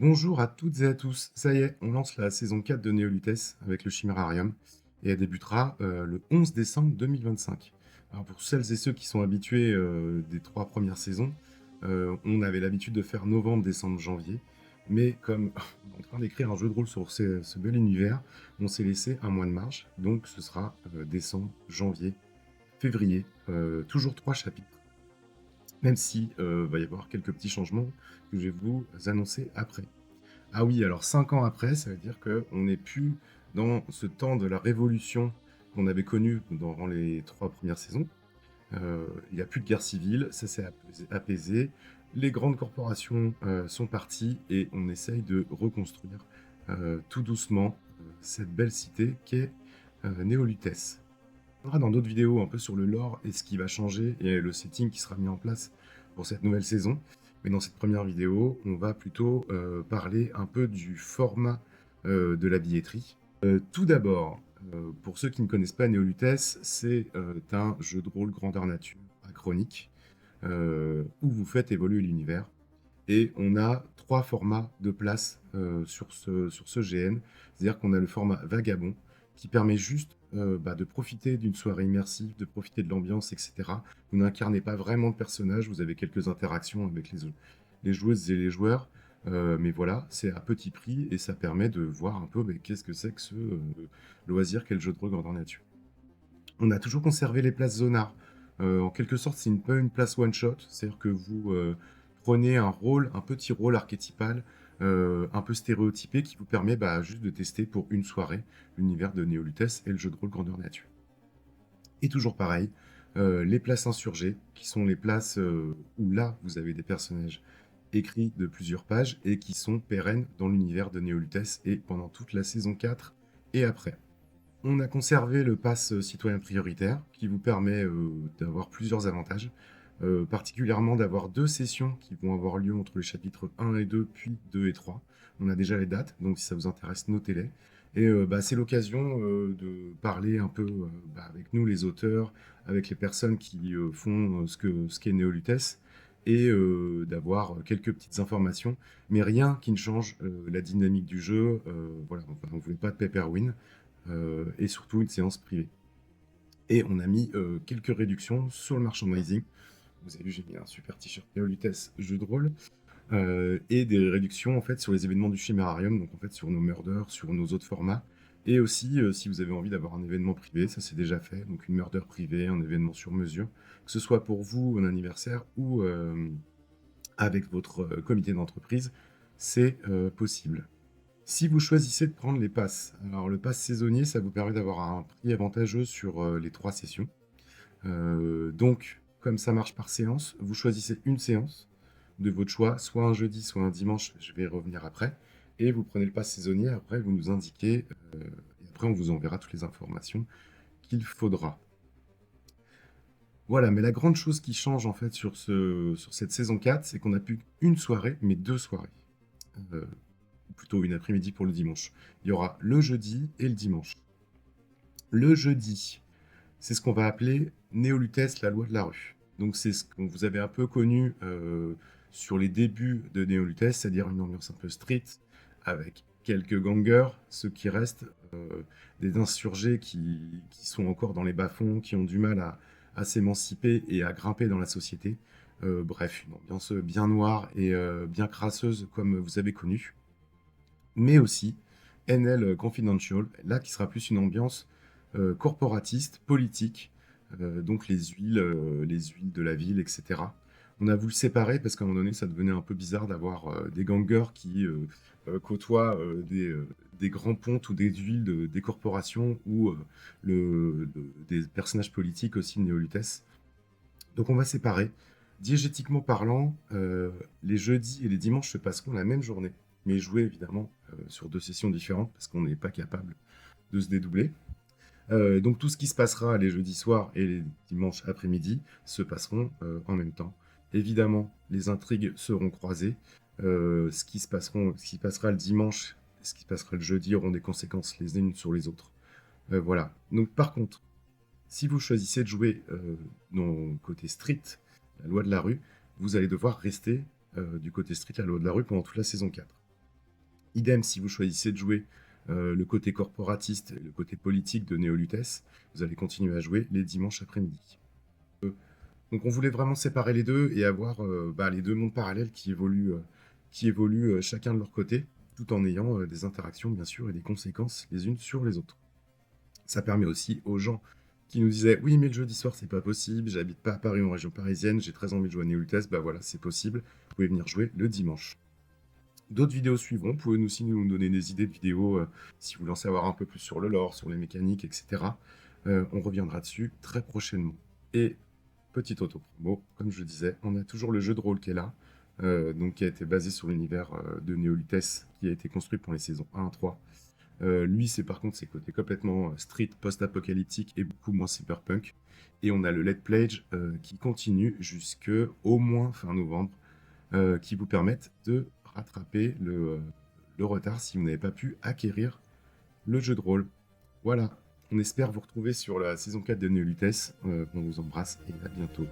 Bonjour à toutes et à tous. Ça y est, on lance la saison 4 de Néolutes avec le Chimérarium et elle débutera le 11 décembre 2025. Alors pour celles et ceux qui sont habitués des 3 premières saisons, on avait l'habitude de faire novembre, décembre, janvier. Mais comme on est en train d'écrire un jeu de rôle sur ce bel univers, on s'est laissé un mois de marge. Donc ce sera décembre, janvier, février. Toujours 3 chapitres. Même si va y avoir quelques petits changements que je vais vous annoncer après. Ah oui, alors 5 ans après, ça veut dire qu'on n'est plus dans ce temps de la révolution qu'on avait connu durant les 3 premières saisons. Il n'y a plus de guerre civile, ça s'est apaisé. Les grandes corporations sont parties et on essaye de reconstruire tout doucement cette belle cité qu'est Néolutes. On verra dans d'autres vidéos un peu sur le lore et ce qui va changer et le setting qui sera mis en place pour cette nouvelle saison. Mais dans cette première vidéo, on va plutôt parler un peu du format de la billetterie. Tout d'abord, pour ceux qui ne connaissent pas Néolutes, c'est un jeu de rôle grandeur nature, achronique, où vous faites évoluer l'univers. Et on a 3 formats de place sur ce GN. C'est-à-dire qu'on a le format vagabond, qui permet juste de profiter d'une soirée immersive, de profiter de l'ambiance, etc. Vous n'incarnez pas vraiment de personnage, vous avez quelques interactions avec les joueuses et les joueurs, mais voilà, c'est à petit prix et ça permet de voir un peu qu'est-ce que c'est que ce loisir qu'est le jeu de rôle grandeur nature. On a toujours conservé les places zonards. En quelque sorte, c'est peu une place one-shot, c'est-à-dire que vous prenez un petit rôle archétypal, un peu stéréotypé, qui vous permet juste de tester pour une soirée l'univers de Néolutes et le jeu de rôle grandeur nature. Et toujours pareil, les places insurgées, qui sont les places où là, vous avez des personnages écrits de plusieurs pages et qui sont pérennes dans l'univers de Néolutes et pendant toute la saison 4 et après. On a conservé le pass citoyen prioritaire qui vous permet d'avoir plusieurs avantages, particulièrement d'avoir 2 sessions qui vont avoir lieu entre les chapitres 1 et 2, puis 2 et 3. On a déjà les dates, donc si ça vous intéresse, notez-les. Et c'est l'occasion de parler un peu avec nous, les auteurs, avec les personnes qui font ce qu'est Néolutes, et d'avoir quelques petites informations, mais rien qui ne change la dynamique du jeu. Voilà, enfin, on ne voulait pas de pay per win et surtout une séance privée. Et on a mis quelques réductions sur le merchandising. Vous avez vu, j'ai mis un super t-shirt Néolutes jeu de rôle. Et des réductions en fait sur les événements du Chimérarium, donc en fait sur nos murders, sur nos autres formats. Et aussi, si vous avez envie d'avoir un événement privé, ça c'est déjà fait, donc une murder privée, un événement sur mesure, que ce soit pour vous, un anniversaire, ou avec votre comité d'entreprise, c'est possible. Si vous choisissez de prendre les passes, alors le pass saisonnier, ça vous permet d'avoir un prix avantageux sur les 3 sessions. Donc, comme ça marche par séance, vous choisissez une séance de votre choix, soit un jeudi, soit un dimanche, je vais y revenir après, et vous prenez le pass saisonnier, après vous nous indiquez, et après on vous enverra toutes les informations qu'il faudra. Voilà, mais la grande chose qui change en fait sur cette saison 4, c'est qu'on n'a plus qu'une soirée, mais 2 soirées. Euh, Plutôt une après-midi pour le dimanche. Il y aura le jeudi et le dimanche. Le jeudi, c'est ce qu'on va appeler Néolutes, la loi de la rue. Donc c'est ce qu'on vous avez un peu connu sur les débuts de Néolutes, c'est-à-dire une ambiance un peu street, avec quelques gangers, ceux qui restent, des insurgés qui sont encore dans les bas-fonds, qui ont du mal à s'émanciper et à grimper dans la société. Bref, une ambiance bien noire et bien crasseuse comme vous avez connu. Mais aussi NL Confidential, là qui sera plus une ambiance corporatiste, politique, donc les huiles de la ville, etc. On a voulu séparer parce qu'à un moment donné, ça devenait un peu bizarre d'avoir des gangers qui côtoient des grands pontes ou des huiles des corporations ou des personnages politiques aussi de Néolutes. Donc on va séparer. Diégétiquement parlant, les jeudis et les dimanches se passeront la même journée, mais joués évidemment sur 2 sessions différentes parce qu'on n'est pas capable de se dédoubler. Donc tout ce qui se passera les jeudis soirs et les dimanches après-midi se passeront en même temps. Évidemment, les intrigues seront croisées. Ce qui passera le dimanche, ce qui passera le jeudi auront des conséquences les unes sur les autres. Voilà. Donc par contre, si vous choisissez de jouer dans le côté street, la loi de la rue, vous allez devoir rester du côté street, la loi de la rue, pendant toute la saison 4. Idem si vous choisissez de jouer le côté corporatiste et le côté politique de Néolutes, vous allez continuer à jouer les dimanches après-midi. Donc on voulait vraiment séparer les deux et avoir les deux mondes parallèles qui évoluent chacun de leur côté, tout en ayant des interactions bien sûr et des conséquences les unes sur les autres. Ça permet aussi aux gens qui nous disaient oui mais le jeudi soir c'est pas possible, j'habite pas à Paris ou en région parisienne, j'ai très envie de jouer à Néolutes, bah voilà c'est possible, vous pouvez venir jouer le dimanche. D'autres vidéos suivront, vous pouvez aussi nous donner des idées de vidéos si vous voulez en savoir un peu plus sur le lore, sur les mécaniques, etc. On reviendra dessus très prochainement. Et petite auto-promo, comme je disais, on a toujours le jeu de rôle qui est là, donc qui a été basé sur l'univers de Néolutes, qui a été construit pour les saisons 1 à 3. Lui, c'est par contre ses côtés complètement street, post-apocalyptique et beaucoup moins cyberpunk. Et on a le Let Pledge qui continue jusque au moins fin novembre, qui vous permettent de rattraper le retard si vous n'avez pas pu acquérir le jeu de rôle. Voilà, on espère vous retrouver sur la saison 4 de Néolutes. On vous embrasse et à bientôt.